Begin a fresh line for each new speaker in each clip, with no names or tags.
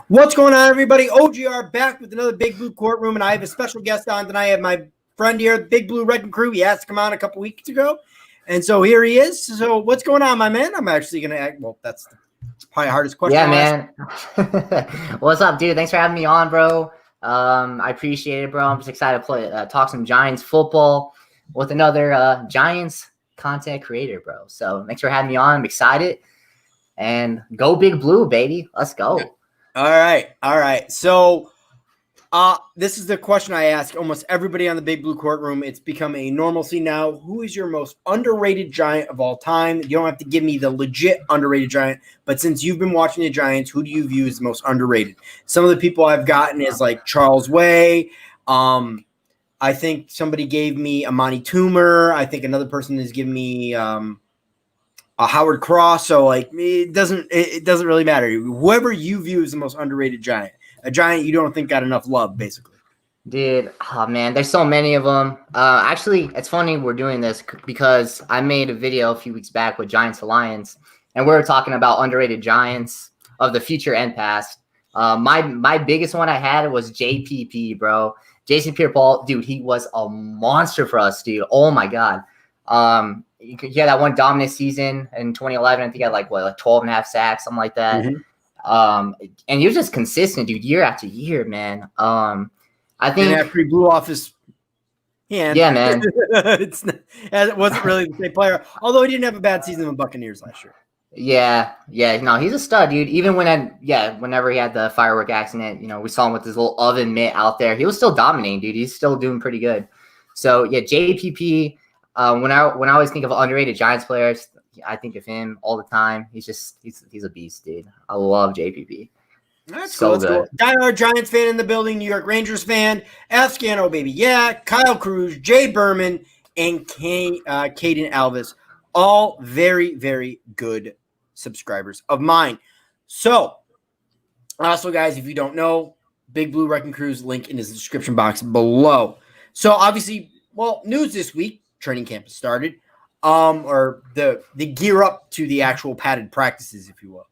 What's going on, everybody? OGR back with another Big Blue courtroom, and I have a special guest on tonight. I have my friend here, BigBlueWreckingCrew. He asked to come on a couple weeks ago, and so here he is. So what's going on, my man? I'm actually going to act – well, that's probably the hardest question.
Yeah, man. What's up, dude? Thanks for having me on, bro. I appreciate it, bro. I'm just excited to play, talk some Giants football with another Giants content creator, bro. So thanks for having me on. I'm excited. And go Big Blue, baby. Let's go.
All right. So this is the question I ask almost everybody on the Big Blue courtroom. It's become a normalcy now. Who is your most underrated Giant of all time? You don't have to give me the legit underrated Giant, but since you've been watching the Giants, who do you view as the most underrated? Some of the people I've gotten is like Charles Way. I think somebody gave me Amani Toomer. I think another person has given me a Howard Cross. So like it doesn't really matter. Whoever you view as the most underrated Giant, a Giant you don't think got enough love, basically.
Dude, oh man, there's so many of them. Actually, it's funny we're doing this because I made a video a few weeks back with Giants Alliance, and we were talking about underrated Giants of the future and past. My biggest one I had was JPP, bro. Jason Pierre-Paul, dude, he was a monster for us, dude. Oh my god. He had that one dominant season in 2011. I think he had like 12 and a half sacks, something like that.
Mm-hmm.
And he was just consistent, dude, year after year, man. I think
and after he blew off his hand,
yeah, man,
it wasn't really the same player. Although he didn't have a bad season in the Buccaneers last year.
Yeah, no, he's a stud, dude. Even whenever he had the firework accident, we saw him with his little oven mitt out there. He was still dominating, dude. He's still doing pretty good. So yeah, JPP. When I always think of underrated Giants players, I think of him all the time. He's a beast, dude. I love JPP.
That's so good. Diehard Giants fan in the building, New York Rangers fan, F. Scano, baby. Yeah, Kyle Cruz, Jay Berman, and Caden Alvis. All very, very good subscribers of mine. So, also, guys, if you don't know, Big Blue Wrecking Crew's link in the description box below. So, obviously, news this week. Training camp has started, or the gear up to the actual padded practices, if you will.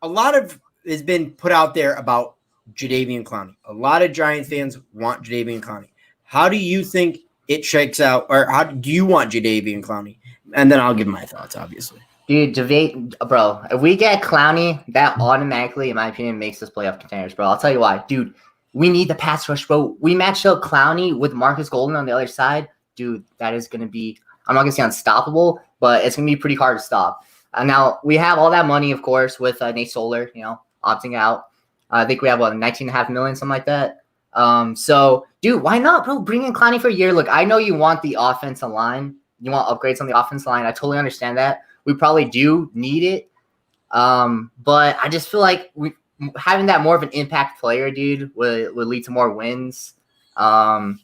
A lot of has been put out there about Jadeveon Clowney. A lot of Giants fans want Jadeveon Clowney. How do you think it shakes out, or how do you want Jadeveon Clowney? And then I'll give my thoughts, obviously.
Dude, bro, if we get Clowney, that automatically, in my opinion, makes us playoff contenders, bro. I'll tell you why, dude. We need the pass rush, bro. We matched up Clowney with Marcus Golden on the other side. Dude, that is going to be – I'm not going to say unstoppable, but it's going to be pretty hard to stop. Now, we have all that money, of course, with Nate Solder, opting out. I think we have, $19.5 million, something like that. So, dude, why not, bro? Bring in Clowney for a year. Look, I know you want the offensive line. You want upgrades on the offensive line. I totally understand that. We probably do need it. But I just feel like having that more of an impact player, dude, would lead to more wins. And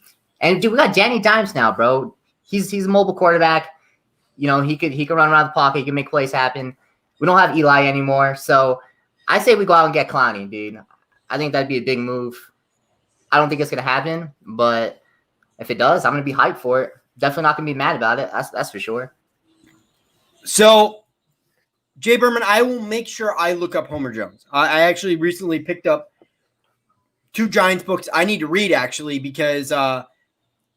dude, we got Danny Dimes now, bro. He's a mobile quarterback. He could run around the pocket. He can make plays happen. We don't have Eli anymore, so I say we go out and get Clowney, dude. I think that'd be a big move. I don't think it's gonna happen, but if it does, I'm gonna be hyped for it. Definitely not gonna be mad about it. That's for sure.
So, Jay Berman, I will make sure I look up Homer Jones. I actually recently picked up 2 Giants books I need to read, actually, because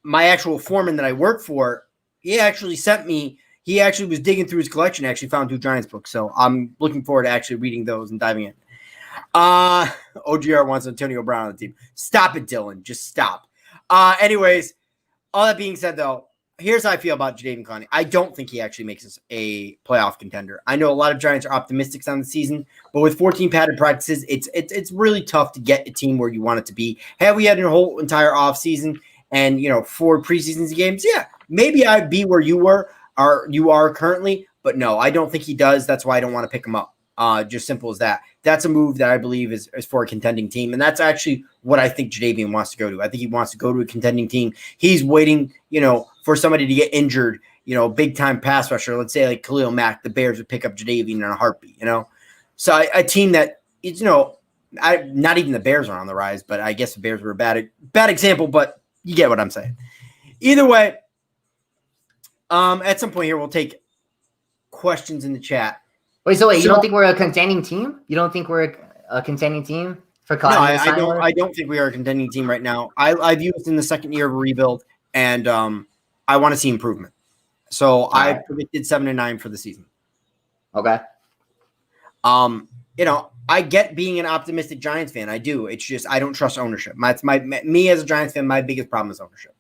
my actual foreman that I work for, he actually sent me – he actually was digging through his collection and actually found 2 Giants books. So I'm looking forward to actually reading those and diving in. OGR wants Antonio Brown on the team. Stop it, Dylan. Just stop. Anyways, all that being said, though, here's how I feel about Jadeveon Clowney. I don't think he actually makes us a playoff contender. I know a lot of Giants are optimistic on the season, but with 14 padded practices, it's really tough to get a team where you want it to be. Had we had a whole entire offseason and 4 preseason games, yeah, maybe I'd be where you are currently, but no, I don't think he does. That's why I don't want to pick him up. Just simple as that. That's a move that I believe is for a contending team, and that's actually what I think Jadeveon wants to go to. I think he wants to go to a contending team. He's waiting, for somebody to get injured, big time pass rusher. Let's say like Khalil Mack, the Bears would pick up Jadeveon in a heartbeat. So a team that it's not even the Bears are on the rise, but I guess the Bears were a bad example. But you get what I'm saying. Either way, at some point here we'll take questions in the chat.
You don't think we're a contending team? You don't think we're a contending team for
No,
Cotton?
I don't think we are a contending team right now. I view us in the second year of a rebuild, and I want to see improvement. So I predicted 7-9 for the season.
Okay.
I get being an optimistic Giants fan. I do. It's just I don't trust ownership. Me as a Giants fan, my biggest problem is ownership.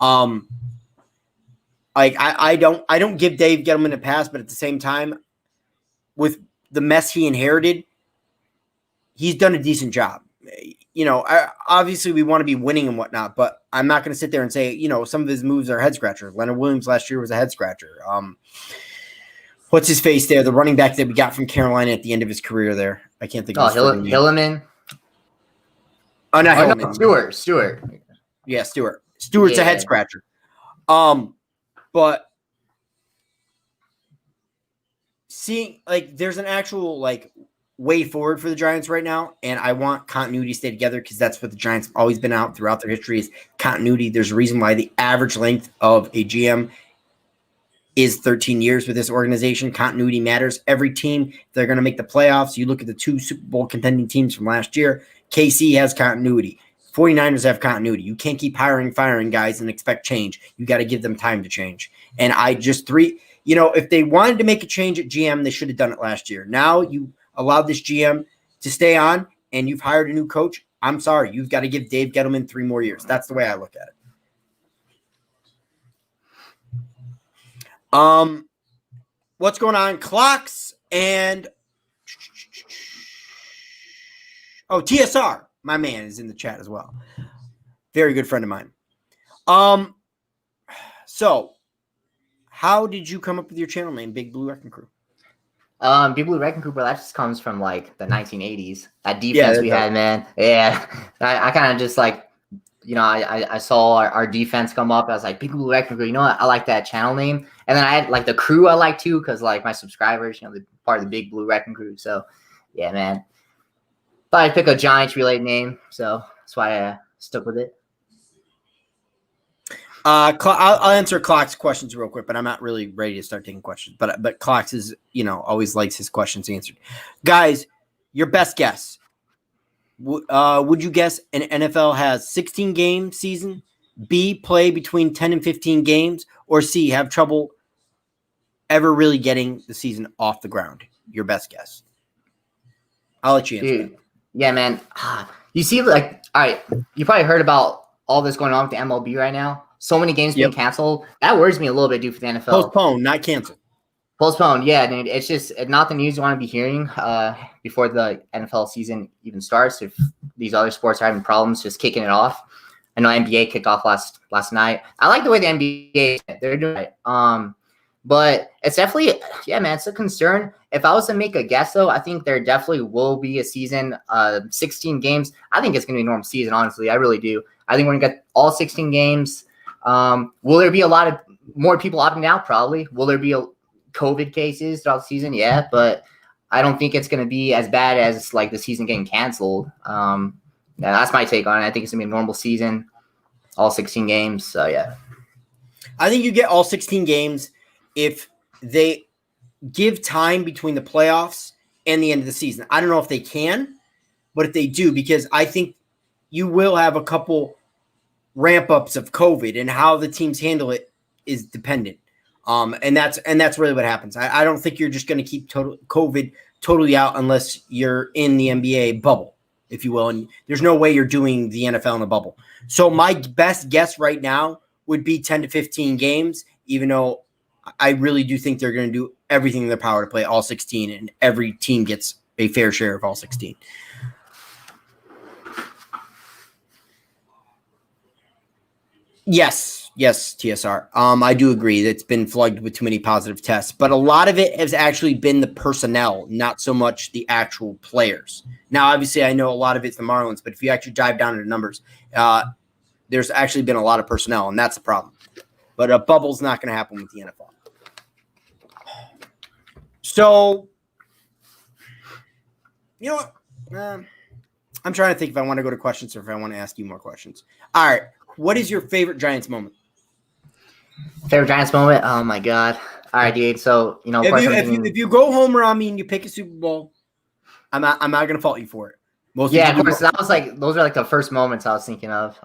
I don't give Dave Gettleman a pass, but at the same time, with the mess he inherited, he's done a decent job. Obviously we want to be winning and whatnot, but I'm not going to sit there and say, some of his moves are head scratcher. Leonard Williams last year was a head scratcher. What's his face there? The running back that we got from Carolina at the end of his career there. I can't think of his name.
Hilliman.
Oh, not Hilliman.
No, Stewart.
Yeah, Stewart. Stewart's a head scratcher. But seeing there's an actual way forward for the Giants right now, and I want continuity to stay together because that's what the Giants have always been out throughout their history is continuity. There's a reason why the average length of a GM is 13 years with this organization. Continuity matters. Every team, they're going to make the playoffs. You look at the 2 Super Bowl contending teams from last year. KC has continuity. 49ers have continuity. You can't keep firing guys and expect change. You got to give them time to change. And if they wanted to make a change at GM, they should have done it last year. Now you allowed this GM to stay on and you've hired a new coach. I'm sorry. You've got to give Dave Gettleman 3 more years. That's the way I look at it. What's going on? Clocks and TSR, my man, is in the chat as well. Very good friend of mine. So how did you come up with your channel name, Big Blue Wrecking Crew?
Big Blue Wrecking Crew, bro, that just comes from the 1980s. That defense we had, man. Yeah. I kind of just I saw our defense come up. I was like, Big Blue Wrecking Crew. You know what? I like that channel name. And then I had the crew I like too, because my subscribers, they're part of the Big Blue Wrecking Crew. So yeah, man. Thought I'd pick a Giants related name, so that's why I stuck with it.
I'll answer Clocks' questions real quick, but I'm not really ready to start taking questions. But Clocks is always likes his questions answered. Guys, your best guess. Would you guess an NFL has 16 game season, B, play between 10 and 15 games, or C, have trouble ever really getting the season off the ground? Your best guess. I'll let you answer.
Dude, yeah, man. You see, all right, you probably heard about all this going on with the MLB right now. So many games being canceled. That worries me a little bit, dude, for the NFL.
Postponed, not canceled.
Postponed, yeah, dude. It's just not the news you want to be hearing before the NFL season even starts. If these other sports are having problems just kicking it off. I know NBA kicked off last night. I like the way the NBA they're doing it. But it's definitely, yeah, man, it's a concern. If I was to make a guess, though, I think there definitely will be a season, 16 games. I think it's going to be a normal season, honestly. I really do. I think we're going to get all 16 games. Will there be a lot of more people opting out? Probably. Will there be COVID cases throughout the season? Yeah, but I don't think it's going to be as bad as the season getting canceled. Yeah, that's my take on it. I think it's going to be a normal season, all 16 games. So, yeah.
I think you get all 16 games if they give time between the playoffs and the end of the season. I don't know if they can, but if they do, because I think you will have a couple ramp-ups of COVID, and how the teams handle it is dependent. And that's really what happens. I don't think you're just going to keep COVID totally out unless you're in the NBA bubble, if you will. And there's no way you're doing the NFL in the bubble. So my best guess right now would be 10 to 15 games, even though I really do think they're going to do everything in their power to play all 16, and every team gets a fair share of all 16. Yes, TSR. I do agree that it's been flooded with too many positive tests, but a lot of it has actually been the personnel, not so much the actual players. Now, obviously, I know a lot of it's the Marlins, but if you actually dive down into numbers, there's actually been a lot of personnel, and that's the problem. But a bubble's not going to happen with the NFL. So, you know what? I'm trying to think if I want to go to questions or if I want to ask you more questions. All right. What is your favorite Giants moment?
Favorite Giants moment? Oh, my God. All right, dude. So of
If
course,
you
I'm
if you
thinking,
if you go homer on me and you pick a Super Bowl, I'm not gonna fault you for it. Most
yeah, of
people do.
course. That was like those are like the first moments I was thinking of.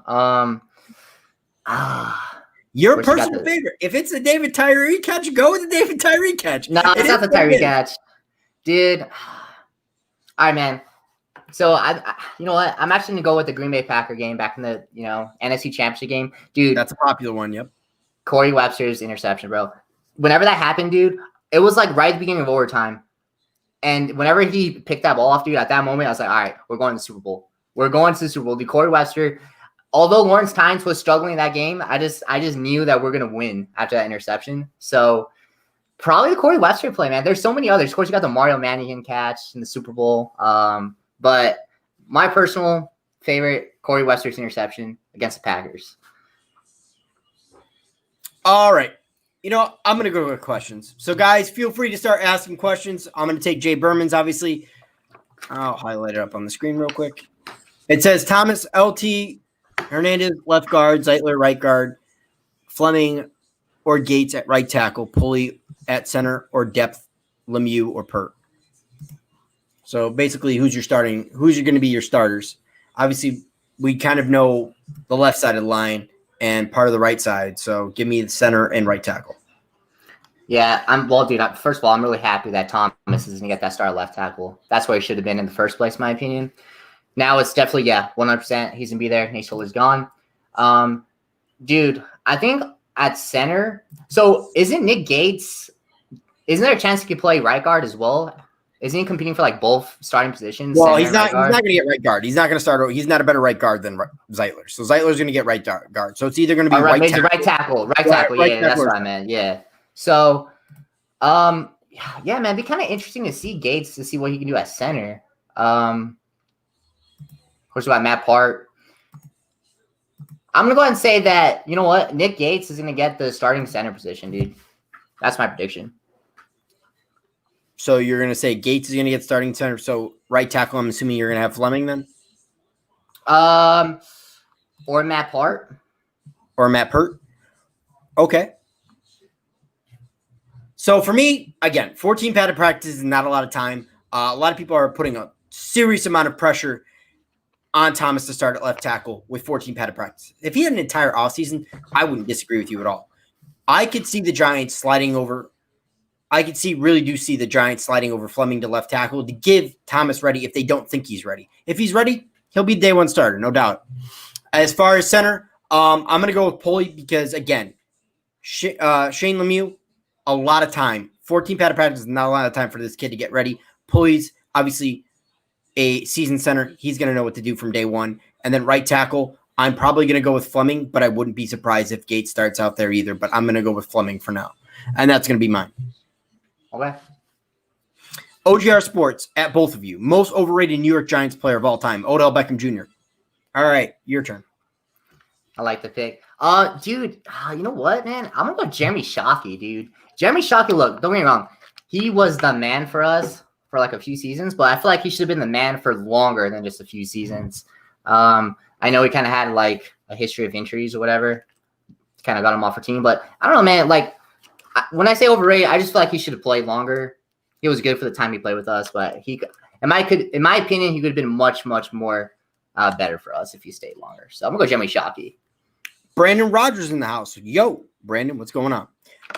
Ah,
Your
wish I got
personal
the.
favorite. If it's the David Tyree catch, go with the David Tyree catch.
No,
It
it's
is
not the
what
Tyree
it is.
catch, dude. All right, man. So you know what? I'm actually gonna go with the Green Bay Packer game back in the NFC Championship game, dude.
That's a popular one. Yep.
Corey Webster's interception, bro. Whenever that happened, dude, it was like right at the beginning of overtime. And whenever he picked that ball off, dude, at that moment, I was like, all right, we're going to the Super Bowl. We're going to the Super Bowl. The Corey Webster, although Lawrence Tynes was struggling in that game, I just knew that we're going to win after that interception. So probably the Corey Webster play, man. There's so many others. Of course, you got the Mario Mannigan catch in the Super Bowl. But my personal favorite, Corey Webster's interception against the Packers.
All right. I'm going to go with questions. So, guys, feel free to start asking questions. I'm going to take Jay Berman's, obviously. I'll highlight it up on the screen real quick. It says Thomas, LT, Hernandez, left guard, Zeitler, right guard, Fleming or Gates at right tackle, Pulley at center, or depth, Lemieux or Pert. So, basically, who's going to be your starters? Obviously, we kind of know the left side of the line and part of the right side. So give me the center and right tackle.
Yeah, dude, first of all, I'm really happy that Thomas is going to get that start left tackle. That's where he should have been in the first place, in my opinion. Now it's definitely, 100%. He's going to be there. Nate Solder's gone. Dude, I think at center, so isn't there a chance he could play right guard as well? Isn't he competing for like both starting positions?
Well, he's not going to get right guard. He's not going to start. He's not a better right guard than Zeitler. So Zeitler's going to get right guard. So it's either going to be right tackle.
Right tackle. Yeah, that's what I meant. Yeah. So, yeah, man, it'd be kind of interesting to see Gates to see what he can do at center. Of course, we got Matt Part. I'm gonna go ahead and say that you know what, Nick Gates is gonna get the starting center position, dude. That's my prediction.
So you're going to say Gates is going to get starting center. So right tackle, I'm assuming you're going to have Fleming then?
Or Matt Part.
Or Matt Pert. Okay. So for me, again, 14 padded practice is not a lot of time. A lot of people are putting a serious amount of pressure on Thomas to start at left tackle with 14 padded practice. If he had an entire offseason, I wouldn't disagree with you at all. I could see the Giants sliding over. I could really do see the Giants sliding over Fleming to left tackle to give Thomas ready if they don't think he's ready. If he's ready, he'll be day one starter, no doubt. As far as center, I'm going to go with Pulley because, again, Shane Lemieux, a lot of time. 14 padded practice is not a lot of time for this kid to get ready. Pulley's obviously a seasoned center. He's going to know what to do from day one. And then right tackle, I'm probably going to go with Fleming, but I wouldn't be surprised if Gates starts out there either. But I'm going to go with Fleming for now. And that's going to be mine.
Okay.
OGR Sports, at both of you. Most overrated New York Giants player of all time, Odell Beckham Jr. All right, your turn.
I like the pick. Dude, you know what, man? I'm going to go Jeremy Shockey, dude. Jeremy Shockey, look, don't get me wrong. He was the man for us for like a few seasons, but I feel like he should have been the man for longer than just a few seasons. I know he kind of had like a history of injuries or whatever. Kind of got him off our team, but I don't know, man. Like, when I say overrated, I just feel like he should have played longer. He was good for the time he played with us, but in my opinion, he could have been much, much more better for us if he stayed longer. So I'm gonna go Jeremy Shockey.
Brandon Rogers in the house. Yo, Brandon, what's going on?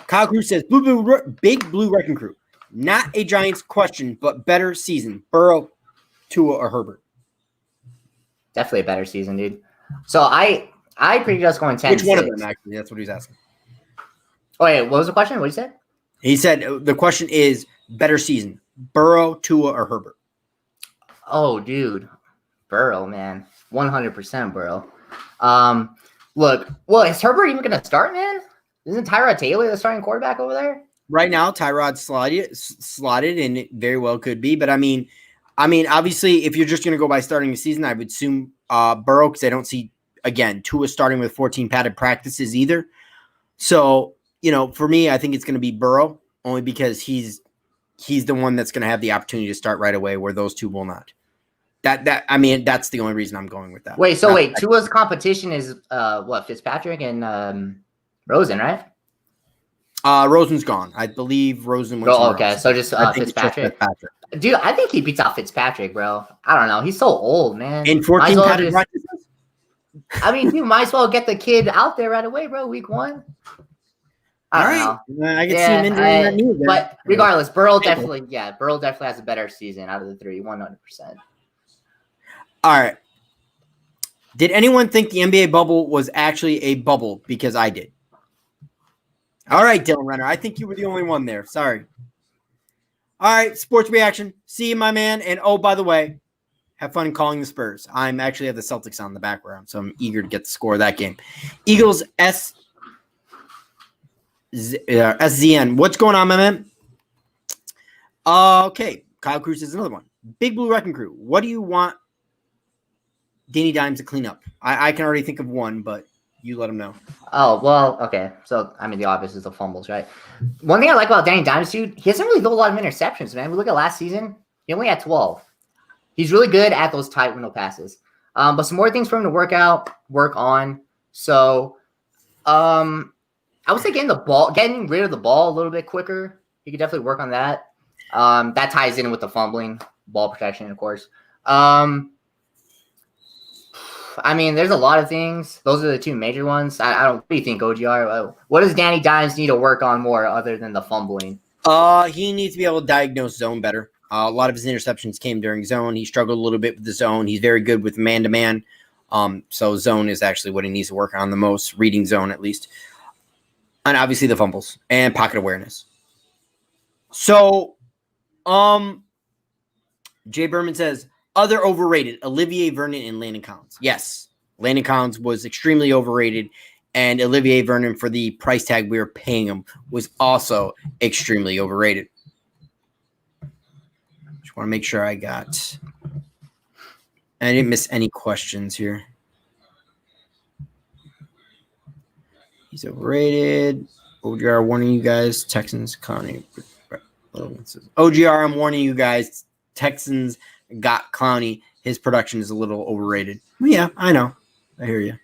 Kyle Cruz says, Big Blue Wrecking Crew. Not a Giants question, but better season. Burrow, Tua, or Herbert?
Definitely a better season, dude. So I pretty just going 10.
Which one of them, actually? That's what he's asking.
Oh, wait, what was the question? What did you say?
He said the question is better season. Burrow, Tua, or Herbert?
Oh, dude. Burrow, man. 100% Burrow. Look, well, is Herbert even going to start, man? Isn't Tyrod Taylor the starting quarterback over there?
Right now, Tyrod's slotted, and it very well could be. But I mean, obviously, if you're just going to go by starting the season, I would assume Burrow, because I don't see, again, Tua starting with 14 padded practices either. So, for me, I think it's going to be Burrow, only because he's the one that's going to have the opportunity to start right away, where those two will not. That's the only reason I'm going with that.
Wait, Tua's competition is Fitzpatrick and Rosen, right?
Rosen's gone. I believe Rosen went
Oh,
somewhere
okay.
else.
So just
I think it's just
Fitzpatrick.
Fitzpatrick.
Dude, I think he beats out Fitzpatrick, bro. I don't know. He's so old, man.
In
Might
14
as well
padded
just,
practices?
I mean, dude, might as well get the kid out there right away, bro. Week 1. I
All
don't know.
right. I can see him injuring that knee there.
But regardless, Burrow definitely has a better season out of the 3, 100%.
All right. Did anyone think the NBA bubble was actually a bubble? Because I did. All right, Dylan Renner. I think you were the only one there. Sorry. All right, sports reaction. See you, my man. And oh, by the way, have fun calling the Spurs. I'm actually have the Celtics on the background, so I'm eager to get the score of that game. Eagles SZN. What's going on, my man? Okay. Kyle Cruz is another one. Big Blue Wrecking Crew. What do you want Danny Dimes to clean up? I can already think of one, but you let him know.
Oh, well, okay. So, I mean, the obvious is the fumbles, right? One thing I like about Danny Dimes, dude, he doesn't really throw a lot of interceptions, man. We look at last season, he only had 12. He's really good at those tight window passes. But some more things for him to work on. So, I would say getting rid of the ball a little bit quicker. He could definitely work on that. That ties in with the fumbling, ball protection, of course. I mean, there's a lot of things. Those are the 2 major ones. I don't. What do you think, OGR? What does Danny Dimes need to work on more other than the fumbling?
He needs to be able to diagnose zone better. A lot of his interceptions came during zone. He struggled a little bit with the zone. He's very good with man-to-man. So zone is actually what he needs to work on the most, reading zone at least. And obviously the fumbles and pocket awareness. So, Jay Berman says, other overrated, Olivier Vernon and Landon Collins. Yes, Landon Collins was extremely overrated, and Olivier Vernon, for the price tag we were paying him, was also extremely overrated. Just want to make sure I didn't miss any questions here. He's overrated. OGR warning you guys, Texans, Clowney. OGR, I'm warning you guys, Texans got Clowney. His production is a little overrated. Yeah, I know. I hear you.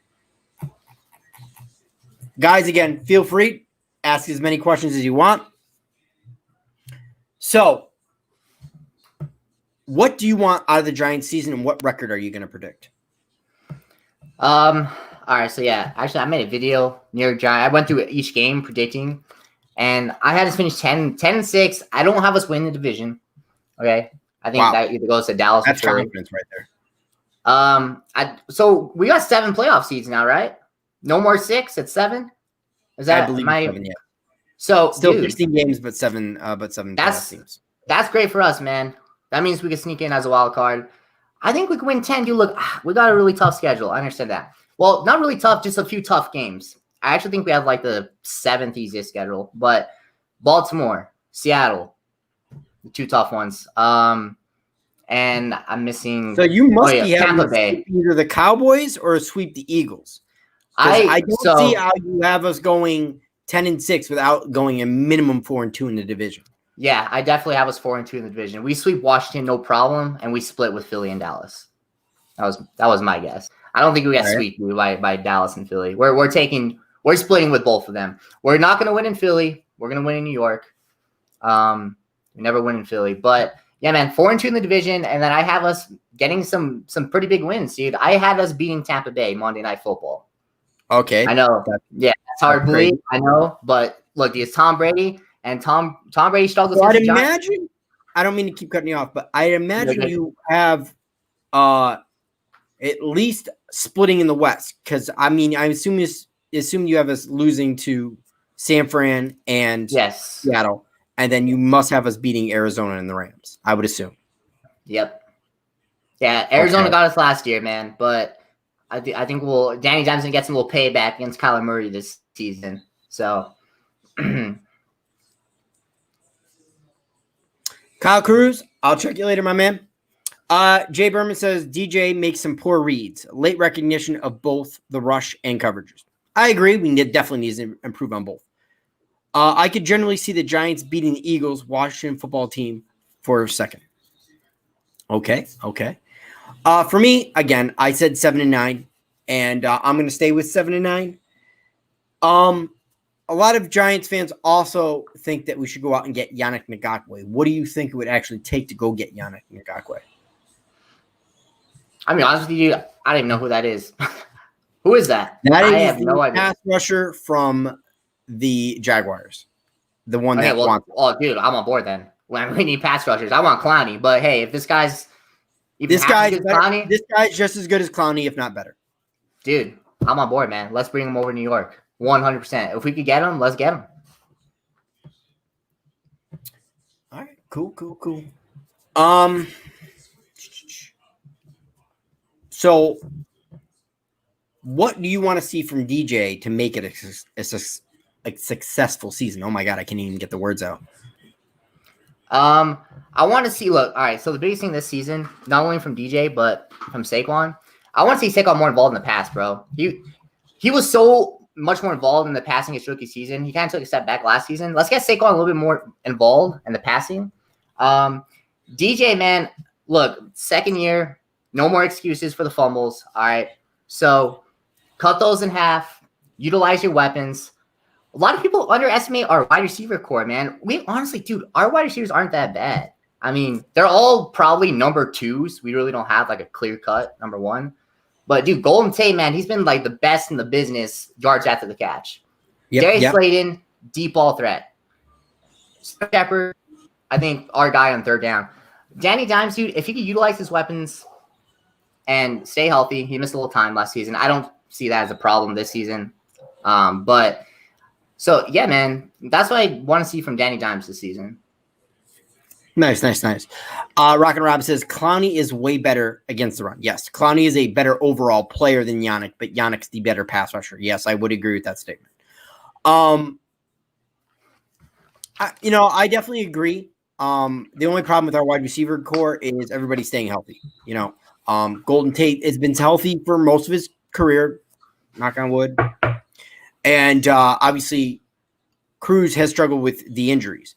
Guys, again, feel free. Ask as many questions as you want. So, what do you want out of the Giants season, and what record are you going to predict?
All right, so yeah, actually, I made a video near Giants. I went through each game predicting, and I had us finish 10-6. I don't have us win the division. Okay, I think that either goes to Dallas.
That's
or
confidence right there.
So we got 7 playoff seeds now, right? No more 6. It's 7. Is that?
I believe 7. Yeah.
So
still
dude,
16 games, but 7. Playoff teams.
That's great for us, man. That means we can sneak in as a wild card. I think we can win 10. Dude, look, we got a really tough schedule. I understand that. Well, not really tough, just a few tough games. I actually think we have like the 7th easiest schedule, but Baltimore, Seattle, the 2 tough ones. And I'm missing.
So you must be
Tampa
having
Bay.
Either the Cowboys or sweep the Eagles. I don't see how you have us going 10-6 without going a minimum 4-2 in the division.
Yeah, I definitely have us 4-2 in the division. We sweep Washington, no problem, and we split with Philly and Dallas. That was my guess. I don't think we got swept by Dallas and Philly. We're splitting with both of them. We're not going to win in Philly. We're going to win in New York. We never win in Philly, but yeah, man, 4-2 in the division, and then I have us getting some pretty big wins, dude. I had us beating Tampa Bay Monday Night Football.
Okay,
I know. That's hard to believe. I know, but look, it's Tom Brady, and Tom Brady struggles.
So I'd imagine. I don't mean to keep cutting you off, but I imagine you have at least splitting in the West, because I mean, I assume you have us losing to San Fran and Seattle, and then you must have us beating Arizona and the Rams, I would assume.
Yep. Yeah, Arizona got us last year, man, but I think Danny Dimes gonna get some little payback against Kyler Murray this season. So
Kyle Cruz, I'll check you later, my man. Jay Berman says DJ makes some poor reads, late recognition of both the rush and coverages. I agree. We definitely need to improve on both. I could generally see the Giants beating the Eagles, Washington football team, for a second. Okay. For me, again, I said 7-9, and I'm going to stay with 7-9. a lot of Giants fans also think that we should go out and get Yannick Ngakoue. What do you think it would actually take to go get Yannick Ngakoue?
I mean, honestly, you, I don't even know who that is. Who is that?
I
have no idea.
Pass rusher from the Jaguars. The one
Okay,
that
well,
wants.
oh, dude, I'm on board then. When we need pass rushers, I want Clowney. But hey, if this guy's even
This guy's
Clowney,
this guy's just as good as Clowney, if not better.
Dude, I'm on board, man. Let's bring him over to New York. 100%. If we could get him, let's get him.
All right, cool. So what do you want to see from DJ to make it a successful season? Oh my God, I can't even get the words out.
I want to see, look, all right, so the biggest thing this season, not only from DJ, but from Saquon, I want to see Saquon more involved in the pass, bro. He was so much more involved in the passing his rookie season. He kind of took a step back last season. Let's get Saquon a little bit more involved in the passing. DJ, man, look, second year, no more excuses for the fumbles, all right? So cut those in half, utilize your weapons. A lot of people underestimate our wide receiver core, man. We honestly, dude, our wide receivers aren't that bad. I mean, they're all probably number twos. We really don't have like a clear cut number one. But dude, Golden Tate, man, he's been like the best in the business yards after the catch. Darius Slayton, deep ball threat. Shepard, I think our guy on third down. Danny Dimes, dude, if he could utilize his weapons and stay healthy, he missed a little time last season. I don't see that as a problem this season. But so yeah, man, that's what I want to see from Danny Dimes this season.
Nice. Rockin' Rob says Clowney is way better against the run. Yes, Clowney is a better overall player than Yannick, but Yannick's the better pass rusher. Yes, I would agree with that statement. I definitely agree. The only problem with our wide receiver core is everybody staying healthy. Golden Tate has been healthy for most of his career, knock on wood. And obviously, Cruz has struggled with the injuries.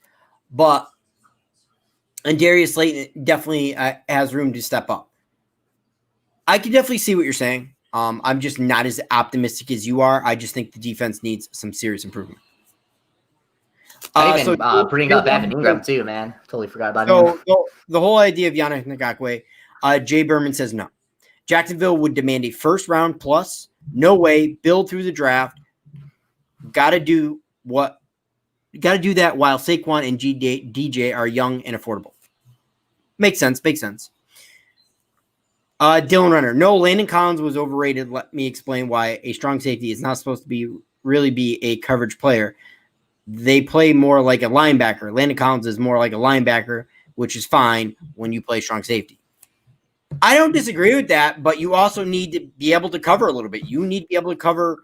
And Darius Slayton definitely has room to step up. I can definitely see what you're saying. I'm just not as optimistic as you are. I just think the defense needs some serious improvement.
Bring up Evan Ingram too, man. Totally forgot about him.
So the whole idea of Yannick Ngakoue, Jay Berman says no. Jacksonville would demand a first round plus. No way. Build through the draft. Got to do that while Saquon and DJ are young and affordable. Makes sense. Dylan Renner. No, Landon Collins was overrated. Let me explain why. A strong safety is not supposed to really be a coverage player. They play more like a linebacker. Landon Collins is more like a linebacker, which is fine when you play strong safety. I don't disagree with that, but you also need to be able to cover a little bit. You need to be able to cover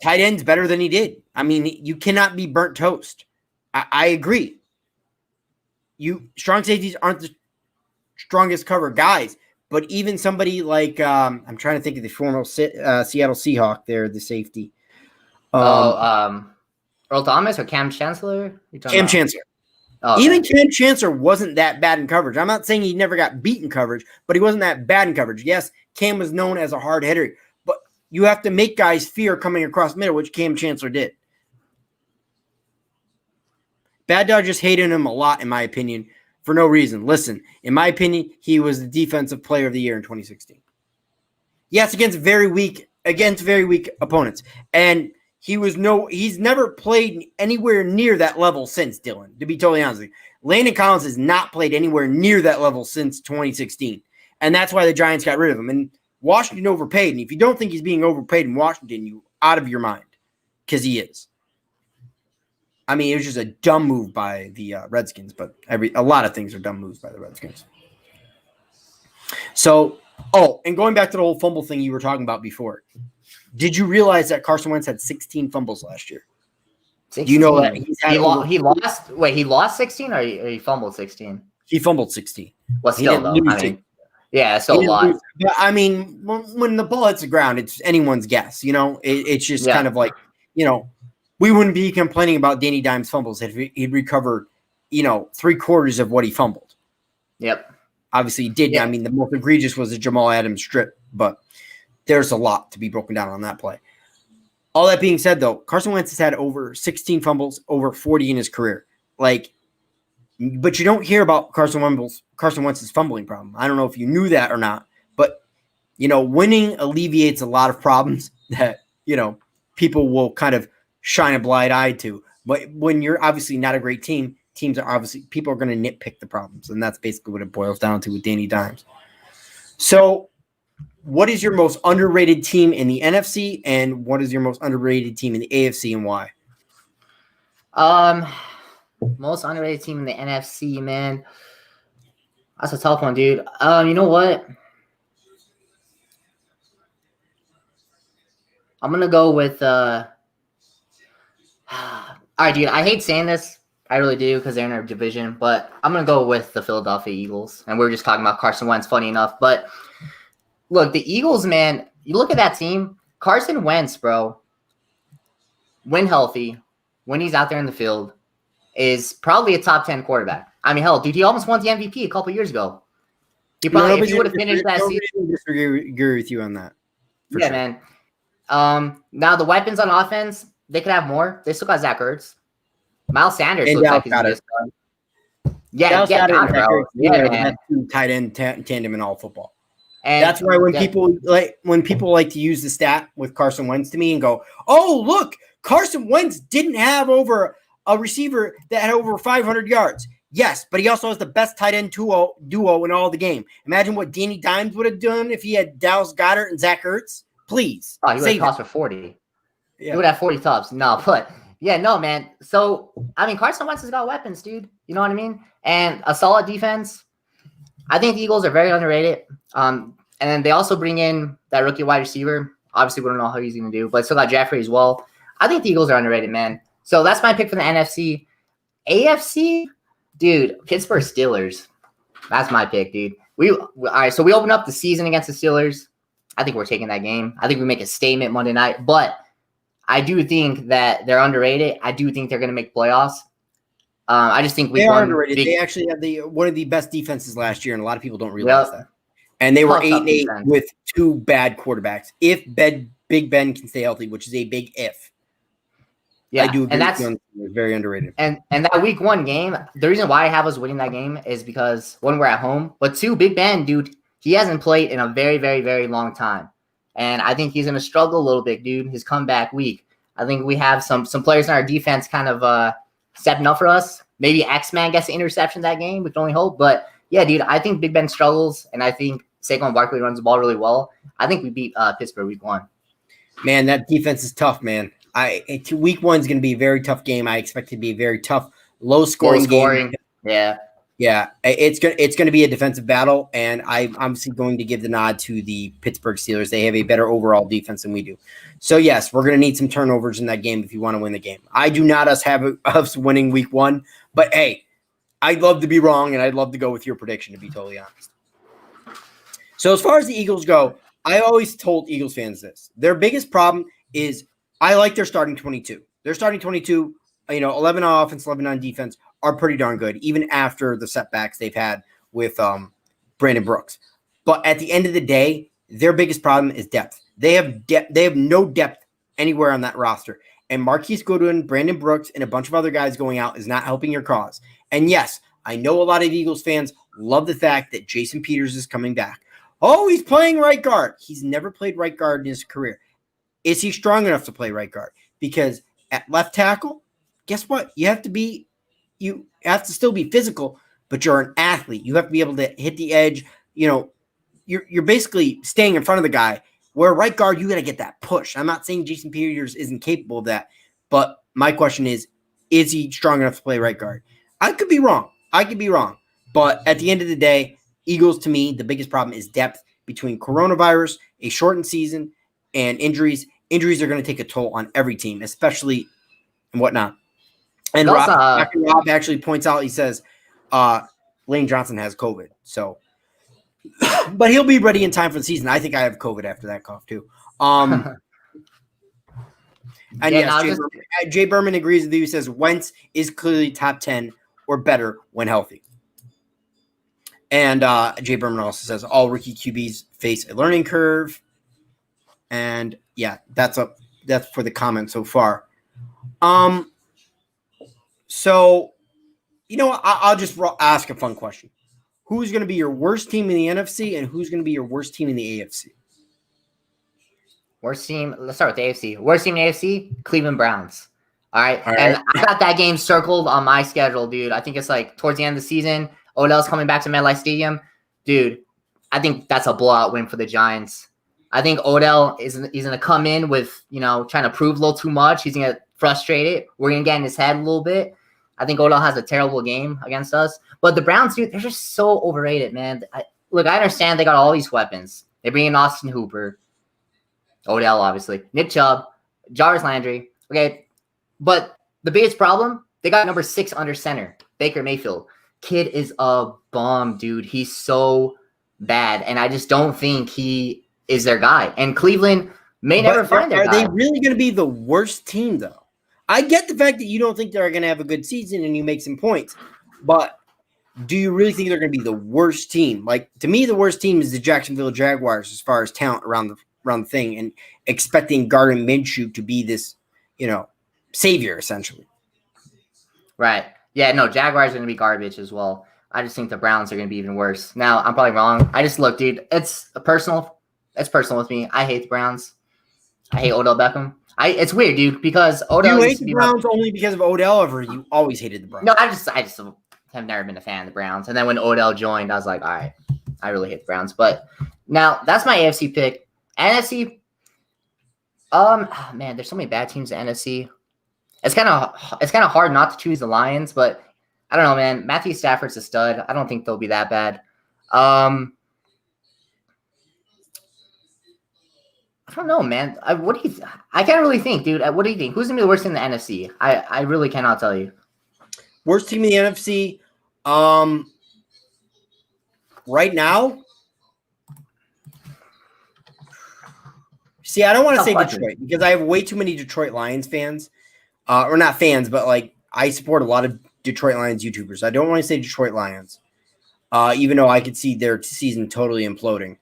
tight ends better than he did. I mean, you cannot be burnt toast. I agree. Strong safeties aren't the strongest cover guys, but even somebody like I'm trying to think of the former Seattle Seahawk there, the safety.
Earl Thomas or Cam Chancellor?
Cam Chancellor.
Oh,
even Cam Chancellor wasn't that bad in coverage. I'm not saying he never got beaten coverage, but he wasn't that bad in coverage. Yes, Cam was known as a hard hitter, but you have to make guys fear coming across the middle, which Cam Chancellor did. Bad Dog just hated him a lot, in my opinion, for no reason. Listen, in my opinion, he was the defensive player of the year in 2016. Yes, against very weak opponents. And he's never played anywhere near that level since, Dylan, to be totally honest with you. Landon Collins has not played anywhere near that level since 2016. And that's why the Giants got rid of him. And Washington overpaid. And if you don't think he's being overpaid in Washington, you out of your mind, because he is. I mean, it was just a dumb move by the Redskins, but a lot of things are dumb moves by the Redskins. So, and going back to the whole fumble thing you were talking about before, did you realize that Carson Wentz had 16 fumbles last year?
16.
Do you know that
he lost 16 or he fumbled 16?
He fumbled 16.
Well, still though, I mean, yeah, still a lot.
I mean, when the ball hits the ground, it's anyone's guess. It's just kind of like, we wouldn't be complaining about Danny Dimes' fumbles if he'd recovered, 3/4 of what he fumbled.
Yep.
Obviously, he did. Yeah. I mean, the most egregious was the Jamal Adams strip, but there's a lot to be broken down on that play. All that being said, though, Carson Wentz has had over 16 fumbles, over 40 in his career. Like, but you don't hear about Carson Wentz's fumbling problem. I don't know if you knew that or not, but winning alleviates a lot of problems that people will kind of shine a blind eye to. But when you're obviously not a great team, people are going to nitpick the problems, and that's basically what it boils down to with Danny Dimes. So, what is your most underrated team in the NFC, and what is your most underrated team in the AFC, and why?
Most underrated team in the NFC, man. That's a tough one, dude. You know what? I'm gonna go with. All right, dude. I hate saying this. I really do because they're in our division, but I'm gonna go with the Philadelphia Eagles. And we're just talking about Carson Wentz, funny enough. But look, the Eagles, man. You look at that team. Carson Wentz, bro. When healthy, when he's out there in the field, is probably a top 10 quarterback. I mean, hell, dude, he almost won the MVP a couple years ago. He probably, if he would have finished that season.
I disagree with you on that.
Yeah, sure. Man. Now the weapons on offense, they could have more. They still got Zach Ertz. Miles Sanders looks like he's just done. Yeah, bro. Yeah, man.
Tight end tandem in all football. And that's why when people like to use the stat with Carson Wentz to me and go, "Oh, look, Carson Wentz didn't have over a receiver that had over 500 yards." Yes, but he also has the best tight end duo in all the game. Imagine what Danny Dimes would have done if he had Dallas Goedert and Zach Ertz. Please.
Oh, he would have tossed for 40. Yeah. He would have 40 tops. No, but yeah, no, man. So, I mean, Carson Wentz has got weapons, dude. You know what I mean? And a solid defense. I think the Eagles are very underrated. And then they also bring in that rookie wide receiver. Obviously, we don't know how he's going to do, but still got Jeffrey as well. I think the Eagles are underrated, man. So that's my pick for the NFC. AFC, dude, Pittsburgh Steelers. That's my pick, dude. All right, so we open up the season against the Steelers. I think we're taking that game. I think we make a statement Monday night, but I do think that they're underrated. I do think they're going to make playoffs. I just think
they are underrated. They actually have one of the best defenses last year, and a lot of people don't realize that. And they were 8-8 with two bad quarterbacks. If Big Ben can stay healthy, which is a big if.
Yeah,
I do agree,
and that's
very underrated.
And that week 1 game, the reason why I have us winning that game is because one, we're at home, but two, Big Ben, dude, he hasn't played in a very, very, very long time. And I think he's going to struggle a little bit, dude, his comeback week. I think we have some players in our defense kind of stepping up for us. Maybe X-Man gets an interception that game. We can only hope. But, yeah, dude, I think Big Ben struggles, and I think Saquon Barkley runs the ball really well. I think we beat Pittsburgh week 1.
Man, that defense is tough, man. Week 1 is going to be a very tough game. I expect it to be a very tough, low-scoring game.
Yeah.
Yeah, it's going to be a defensive battle, and I'm obviously going to give the nod to the Pittsburgh Steelers. They have a better overall defense than we do. So, yes, we're going to need some turnovers in that game if you want to win the game. I do not have us winning week 1, but, hey, I'd love to be wrong, and I'd love to go with your prediction, to be totally honest. So, as far as the Eagles go, I always told Eagles fans this. Their biggest problem is I like their starting 22. Their starting 22, 11 on offense, 11 on defense, are pretty darn good, even after the setbacks they've had with Brandon Brooks. But at the end of the day, their biggest problem is depth. They have no depth anywhere on that roster. And Marquise Goodwin, Brandon Brooks, and a bunch of other guys going out is not helping your cause. And yes, I know a lot of Eagles fans love the fact that Jason Peters is coming back. Oh, he's playing right guard. He's never played right guard in his career. Is he strong enough to play right guard? Because at left tackle, guess what? You have to still be physical, but you're an athlete. You have to be able to hit the edge. You're basically staying in front of the guy. Where right guard, you got to get that push. I'm not saying Jason Peters isn't capable of that, but my question is he strong enough to play right guard? I could be wrong. But at the end of the day, Eagles, to me, the biggest problem is depth between coronavirus, a shortened season, and injuries. Injuries are going to take a toll on every team, especially and whatnot. And Rob actually points out, he says, Lane Johnson has COVID. So, but he'll be ready in time for the season. I think I have COVID after that cough too. And yes, Jay Berman agrees with you. He says Wentz is clearly top 10 or better when healthy. And Jay Berman also says all rookie QBs face a learning curve. And yeah, that's that's for the comment so far. So, you know what? I'll just ask a fun question. Who's going to be your worst team in the NFC and who's going to be your worst team in the AFC?
Worst team. Let's start with the AFC. Worst team in the AFC, Cleveland Browns. All right.
All
And
right.
I got that game circled on my schedule, dude. I think it's like towards the end of the season. Odell's coming back to MetLife Stadium. Dude, I think that's a blowout win for the Giants. I think Odell he's going to come in with, trying to prove a little too much. He's going to get frustrated. We're going to get in his head a little bit. I think Odell has a terrible game against us. But the Browns, dude, they're just so overrated, man. I understand they got all these weapons. They bring in Austin Hooper, Odell, obviously, Nick Chubb, Jarvis Landry. Okay, but the biggest problem, they got number 6 under center, Baker Mayfield. Kid is a bum, dude. He's so bad, and I just don't think he is their guy. And Cleveland may never find their guy.
Are they really going to be the worst team, though? I get the fact that you don't think they're going to have a good season and you make some points, but do you really think they're going to be the worst team? Like, to me, the worst team is the Jacksonville Jaguars as far as talent around the thing, and expecting Gardner Minshew to be this, savior, essentially.
Right. Yeah, no, Jaguars are going to be garbage as well. I just think the Browns are going to be even worse. Now, I'm probably wrong. I just look, dude, it's personal with me. I hate the Browns. I hate Odell Beckham. It's weird, dude, because Odell.
You hate the Browns only because of Odell, or you always hated the Browns?
No, I just have never been a fan of the Browns. And then when Odell joined, I was like, all right, I really hate the Browns. But now that's my AFC pick. NFC, man, there's so many bad teams in NFC. It's kind of hard not to choose the Lions, but I don't know, man. Matthew Stafford's a stud. I don't think they'll be that bad. I don't know, man. I can't really think, dude. What do you think? Who's gonna be the worst in the NFC? I really cannot tell you.
Worst team in the NFC, right now. See, I don't want to say Detroit because I have way too many Detroit Lions fans, or not fans, but like I support a lot of Detroit Lions YouTubers. I don't want to say Detroit Lions, even though I could see their season totally imploding.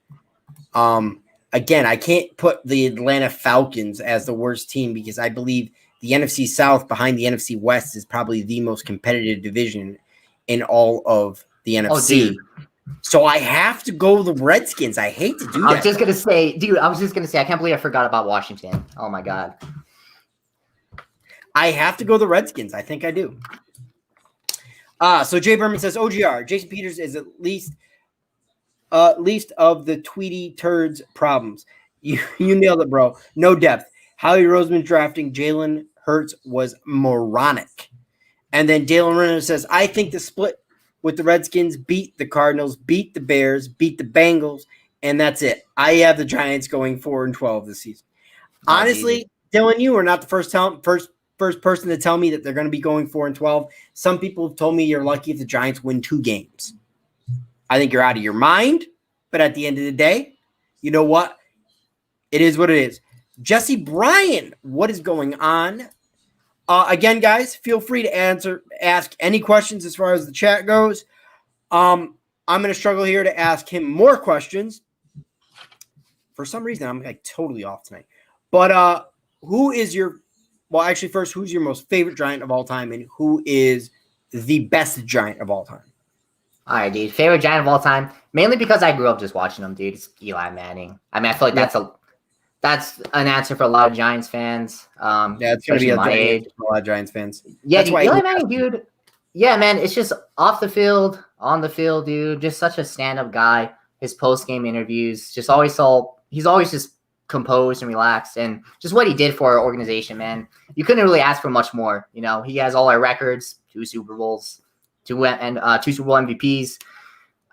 Again, I can't put the Atlanta Falcons as the worst team because I believe the NFC South behind the NFC West is probably the most competitive division in all of the NFC.
Oh, dude.
So I have to go the Redskins. I hate to do that.
I was just going to say, I can't believe I forgot about Washington. Oh, my God.
I have to go the Redskins. I think I do. So Jay Berman says, OGR, Jason Peters is at least of the Tweety turds problems. You nailed it, bro. No depth. Howie Roseman drafting Jalen Hurts was moronic. And then Dalen Renner says, I think the split with the Redskins beat the Cardinals, beat the Bears, beat the Bengals, and that's it. I have the Giants going 4-12 this season. Honestly, Dylan, you are not the first person to tell me that they're going to be going 4-12. Some people have told me you're lucky if the Giants win 2 games. I think you're out of your mind, but at the end of the day, you know what? It is what it is. Jesse Bryan, what is going on? Again, guys, feel free to ask any questions as far as the chat goes. I'm going to struggle here to ask him more questions. For some reason, I'm like totally off tonight. But who's your most favorite Giant of all time, and who is the best Giant of all time?
All right, dude. Favorite Giant of all time, mainly because I grew up just watching him, dude. It's Eli Manning. I mean, I feel like that's an answer for a lot of Giants fans.
Yeah, it's going to be a lot of Giants fans.
Yeah, dude, Eli Manning, dude. Yeah, man, it's just off the field, on the field, dude. Just such a stand-up guy. His post-game interviews, he's always just composed and relaxed, and just what he did for our organization, man. You couldn't really ask for much more. You know, he has all our records, 2 Super Bowls, 2 Super Bowl MVPs.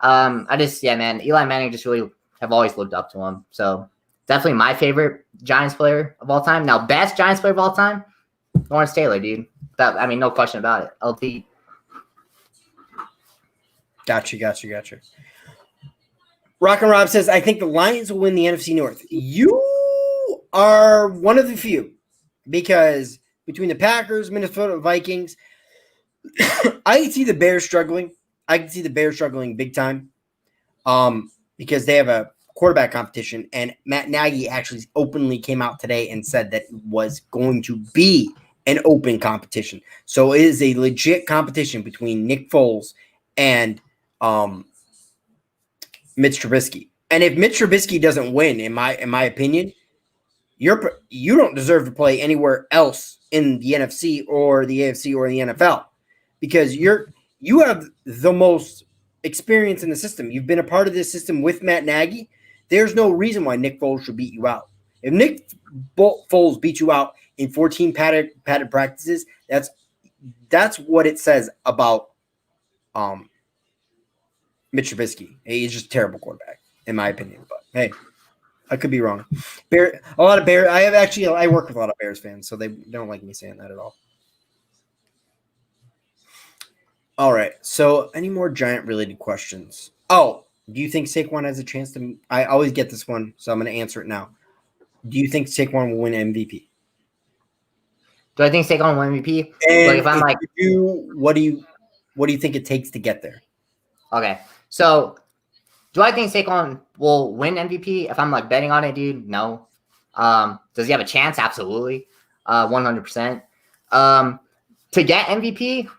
Eli Manning just really have always looked up to him. So definitely my favorite Giants player of all time. Now, best Giants player of all time, Lawrence Taylor, dude. No question about it. LT.
Gotcha. Rock and Rob says, I think the Lions will win the NFC North. You are one of the few, because between the Packers, Minnesota Vikings, I can see the Bears struggling. I can see the Bears struggling big time, because they have a quarterback competition, and Matt Nagy actually openly came out today and said that it was going to be an open competition. So it is a legit competition between Nick Foles and Mitch Trubisky. And if Mitch Trubisky doesn't win, in my opinion, you don't deserve to play anywhere else in the NFC or the AFC or the NFL, because you have the most experience in the system. You've been a part of this system with Matt Nagy. There's no reason why Nick Foles should beat you out. If Nick Foles beat you out in 14 padded practices, that's what it says about Mitch Trubisky. He's just a terrible quarterback, in my opinion. But hey, I could be wrong. I work with a lot of Bears fans, so they don't like me saying that at all. All right. So any more Giant related questions? Oh, do you think Saquon has a chance to? I always get this one, so I'm going to answer it now. Do you think Saquon will win MVP?
Do I think Saquon will win MVP?
And
like if I'm like,
what do you think it takes to get there?
Okay, so do I think Saquon will win MVP? If I'm like betting on it, dude, no. Does he have a chance? Absolutely, 100%. To get MVP,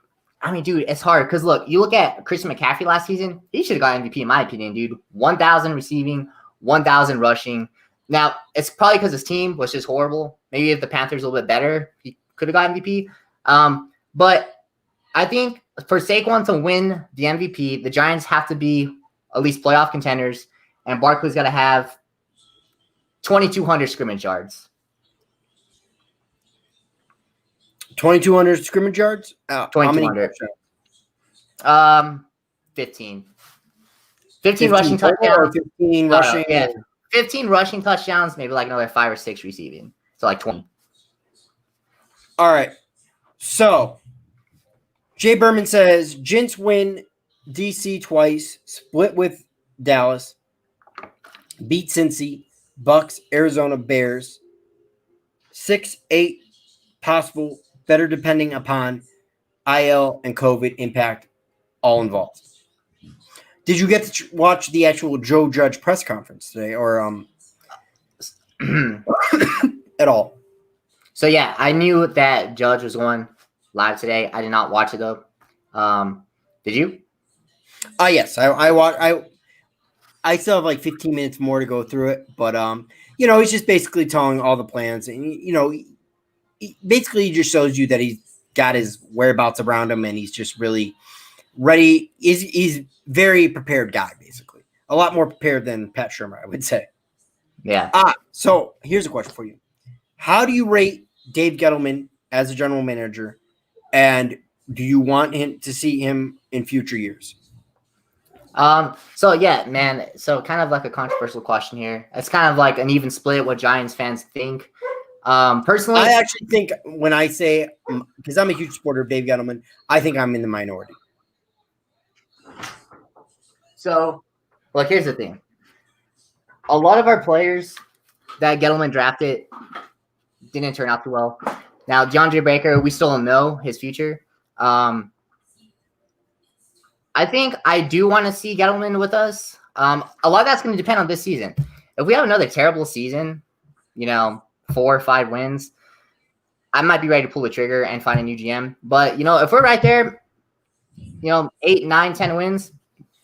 I mean, dude, it's hard because look, you look at Christian McCaffrey last season. He should have got MVP in my opinion, dude. 1,000 receiving, 1,000 rushing. Now it's probably because his team was just horrible. Maybe if the Panthers were a little bit better, he could have got MVP. But I think for Saquon to win the MVP, the Giants have to be at least playoff contenders, and Barkley's got to have 2,200 scrimmage yards.
2,200 scrimmage yards?
2,200. 15. 15 rushing touchdowns.
15 rushing.
Yeah. 15 rushing touchdowns, maybe like another 5 or 6 receiving. So like 20.
All right. So Jay Berman says Gents win DC twice, split with Dallas, beat Cincy, Bucks, Arizona, Bears. 6-8 possible, better depending upon IL and COVID impact, all involved. Did you get to watch the actual Joe Judge press conference today, or at all?
So yeah, I knew that Judge was going live today. I did not watch it though. Did you?
Yes, I watched. I still have like 15 minutes more to go through it, but he's just basically telling all the plans, and he basically just shows you that he's got his whereabouts around him, and he's just really ready. He's very prepared guy, basically. A lot more prepared than Pat Shurmur, I would say.
Yeah.
So here's a question for you. How do you rate Dave Gettleman as a general manager, and do you want him to see him in future years?
So yeah, man. So kind of like a controversial question here. It's kind of like an even split what Giants fans think. Personally,
I actually think when I say, because I'm a huge supporter of Dave Gettleman, I think I'm in the minority.
So, look, here's the thing. A lot of our players that Gettleman drafted didn't turn out too well. Now, DeAndre Baker, we still don't know his future. I think I do want to see Gettleman with us. A lot of that's going to depend on this season. If we have another terrible season, 4 or 5 wins, I might be ready to pull the trigger and find a new GM. But, if we're right there, 8, 9, 10 wins,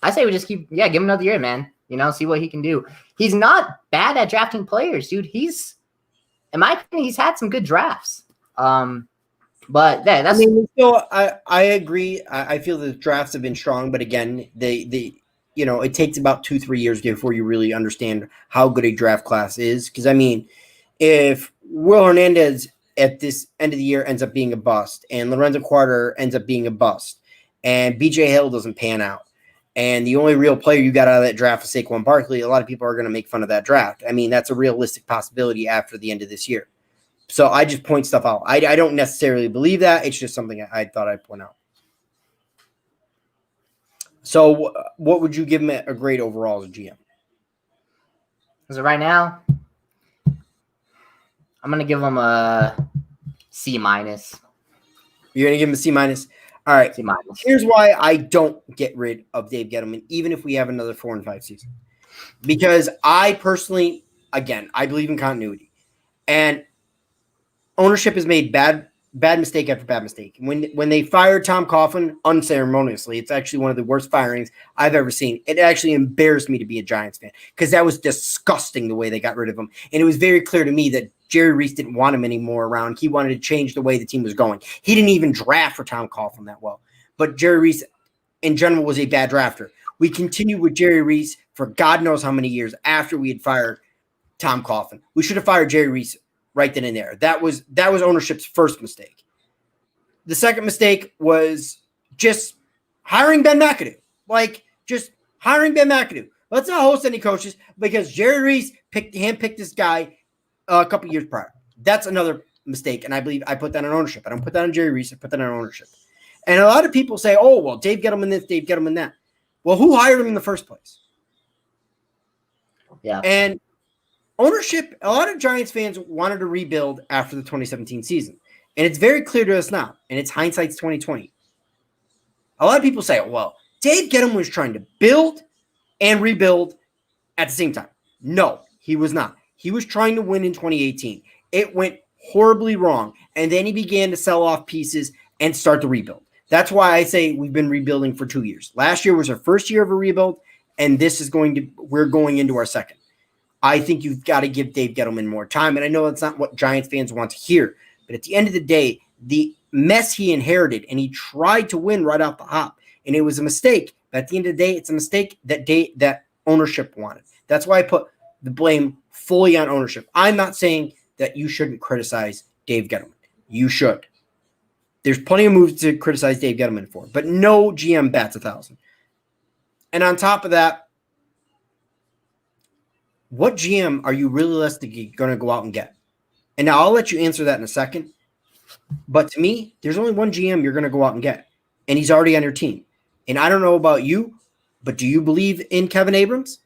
I say we just give him another year, man. See what he can do. He's not bad at drafting players, dude. In my opinion, he's had some good drafts. But yeah, that's.
I agree. I feel the drafts have been strong, but again, it takes about 2-3 years before you really understand how good a draft class is. Because if Will Hernandez at this end of the year ends up being a bust, and Lorenzo Carter ends up being a bust, and BJ Hill doesn't pan out, and the only real player you got out of that draft is Saquon Barkley, a lot of people are going to make fun of that draft. That's a realistic possibility after the end of this year. So I just point stuff out. I don't necessarily believe that. It's just something I thought I'd point out. So what would you give him a grade overall as a GM?
So right now, I'm going to give him a C-. You're
going to give him a C-? All right.
C-.
Here's why I don't get rid of Dave Gettleman, even if we have another 4-5 season. because I personally, again, I believe in continuity, and ownership has made bad mistake after bad mistake. When they fired Tom Coughlin unceremoniously, it's actually one of the worst firings I've ever seen. It actually embarrassed me to be a Giants fan because that was disgusting the way they got rid of him. And it was very clear to me that Jerry Reese didn't want him anymore around. He wanted to change the way the team was going. He didn't even draft for Tom Coughlin that well. But Jerry Reese, in general, was a bad drafter. We continued with Jerry Reese for God knows how many years after we had fired Tom Coughlin. We should have fired Jerry Reese right then and there. That was ownership's first mistake. The second mistake was just hiring Ben McAdoo. Like, just hiring Ben McAdoo. Let's not host any coaches because Jerry Reese handpicked this guy a couple years prior. That's another mistake, and I believe I put that on ownership. I don't put that on Jerry Reese. I put that on ownership. And a lot of people say, oh, well, Dave Gettleman this, Dave Gettleman that. Well, who hired him in the first place?
Yeah.
And ownership, a lot of Giants fans wanted to rebuild after the 2017 season. And it's very clear to us now, and it's hindsight's 2020. A lot of people say, well, Dave Gettleman was trying to build and rebuild at the same time. No, he was not. He was trying to win in 2018. It went horribly wrong, and then he began to sell off pieces and start the rebuild. That's why I say we've been rebuilding for 2 years. Last year was our first year of a rebuild, and we're going into our second. I think you've got to give Dave Gettleman more time, and I know that's not what Giants fans want to hear, but at the end of the day, the mess he inherited, and he tried to win right off the hop, and it was a mistake. But at the end of the day, it's a mistake that ownership wanted. That's why I put the blame fully on ownership. I'm not saying that you shouldn't criticize Dave Gettleman. You should. There's plenty of moves to criticize Dave Gettleman for, but no GM bats 1,000. And on top of that, what GM are you realistically going to go out and get? And now I'll let you answer that in a second. But to me, there's only one GM you're going to go out and get, and he's already on your team. And I don't know about you, but do you believe in Kevin Abrams?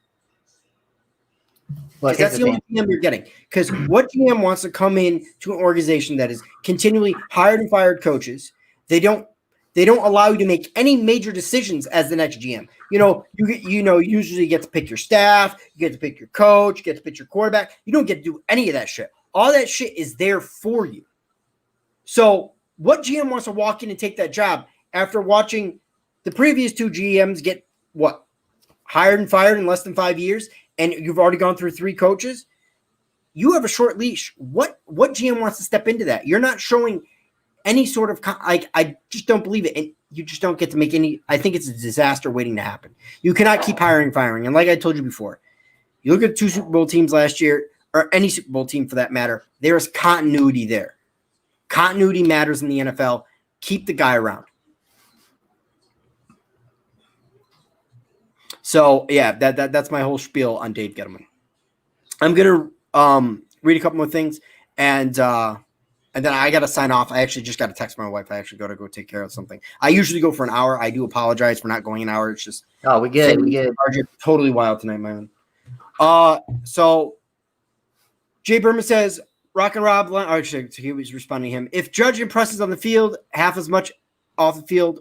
Because that's the only GM you're getting. Because what GM wants to come in to an organization that is continually hired and fired coaches? They don't allow you to make any major decisions as the next GM. You usually get to pick your staff, you get to pick your coach, you get to pick your quarterback. You don't get to do any of that shit. All that shit is there for you. So what GM wants to walk in and take that job after watching the previous two GMs get hired and fired in less than 5 years, and you've already gone through 3 coaches? You have a short leash. What GM wants to step into that? You're not showing any sort of I just don't believe it, and you just don't get to make any. I think it's a disaster waiting to happen. You cannot keep hiring and firing. And like I told you before, you look at 2 Super Bowl teams last year, or any Super Bowl team for that matter. There is continuity there. Continuity matters in the NFL. Keep the guy around. So yeah, that's my whole spiel on Dave Gettleman. I'm gonna read a couple more things, and then I gotta sign off. I actually just got to text my wife. I actually got to go take care of something. I usually go for an hour. I do apologize for not going an hour. It's just
we get it.
Totally wild tonight, man. So Jay Berman says, Rock and Rob, actually, he was responding to him. If Judge impresses on the field, half as much off the field,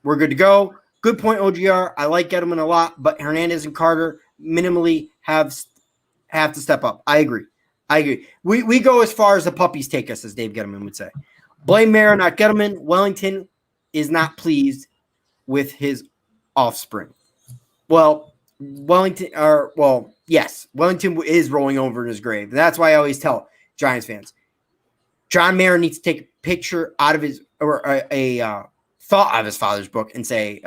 we're good to go. Good point, OGR. I like Gettleman a lot, but Hernandez and Carter minimally have to step up. I agree. We go as far as the puppies take us, as Dave Gettleman would say. Blame Mara, not Gettleman. Wellington is not pleased with his offspring. Well, yes, Wellington is rolling over in his grave. That's why I always tell Giants fans, John Mara needs to take a picture out of his, or a thought out of his father's book and say,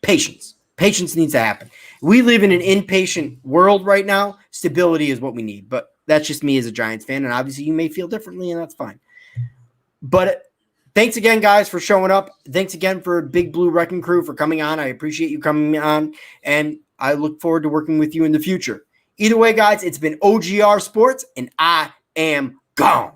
patience. Patience needs to happen. We live in an impatient world right now. Stability is what we need. But that's just me as a Giants fan. And obviously you may feel differently, and that's fine. But thanks again, guys, for showing up. Thanks again for Big Blue Wrecking Crew for coming on. I appreciate you coming on, and I look forward to working with you in the future. Either way, guys, it's been OGR Sports, and I am gone.